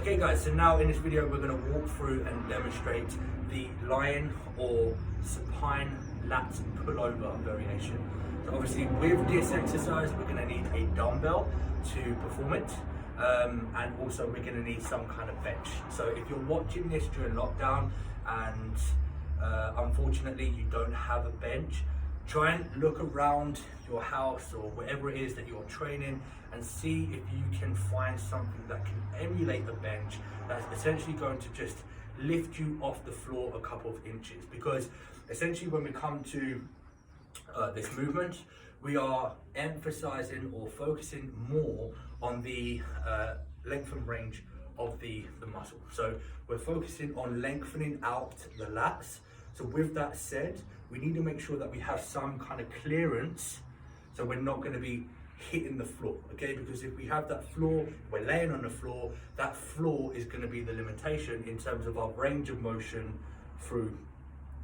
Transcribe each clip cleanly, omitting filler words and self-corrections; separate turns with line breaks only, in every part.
Okay guys, so now in this video we're going to walk through and demonstrate the lion or supine lat pullover variation. So obviously with this exercise we're going to need a dumbbell to perform it, and also we're going to need some kind of bench. So if you're watching this during lockdown and unfortunately you don't have a bench, try and look around your house or wherever it is that you're training and see if you can find something that can emulate a bench that's essentially going to just lift you off the floor a couple of inches. Because essentially when we come to this movement, we are emphasizing or focusing more on the length and range of the muscle. So we're focusing on lengthening out the lats. So with that said, we need to make sure that we have some kind of clearance, so we're not going to be hitting the floor, okay? Because if we have that floor, we're laying on the floor, that floor is going to be the limitation in terms of our range of motion through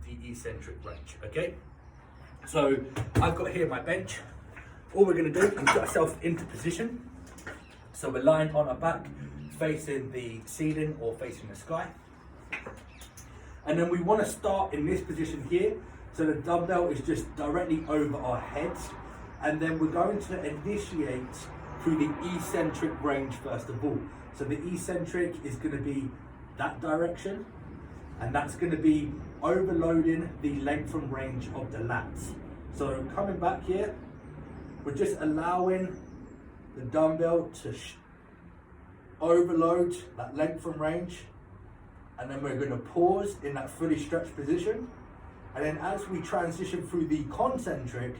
the eccentric range, okay? So I've got here my bench. All we're going to do is get ourselves into position. So we're lying on our back, facing the ceiling or facing the sky. And then we want to start in this position here. So the dumbbell is just directly over our heads. And then we're going to initiate through the eccentric range first of all. So the eccentric is going to be that direction. And that's going to be overloading the length and range of the lats. So coming back here, we're just allowing the dumbbell to overload that length and range. And then we're going to pause in that fully stretched position. And then as we transition through the concentric,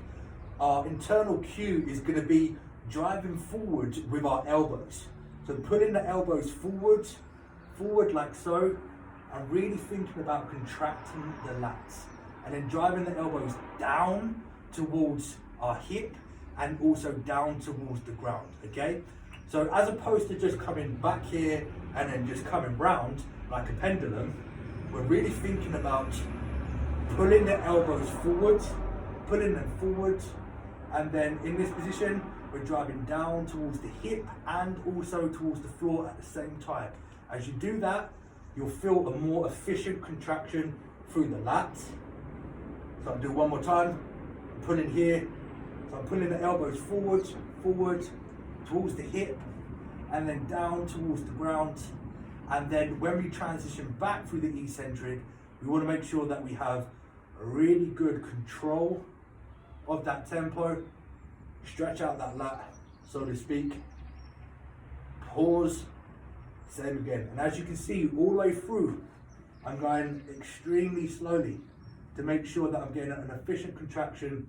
our internal cue is going to be driving forward with our elbows. So putting the elbows forward like so, and really thinking about contracting the lats. And then driving the elbows down towards our hip and also down towards the ground, okay? So as opposed to just coming back here and then just coming round like a pendulum, we're really thinking about pulling the elbows forward, pulling them forward, and then in this position, we're driving down towards the hip and also towards the floor at the same time. As you do that, you'll feel a more efficient contraction through the lats. So I'll do one more time, I'm pulling here. So I'm pulling the elbows forward, towards the hip, and then down towards the ground. And then when we transition back through the eccentric, we want to make sure that we have a really good control of that tempo, stretch out that lat, so to speak, pause, same again. And as you can see, all the way through, I'm going extremely slowly to make sure that I'm getting an efficient contraction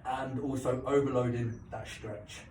and also overloading that stretch.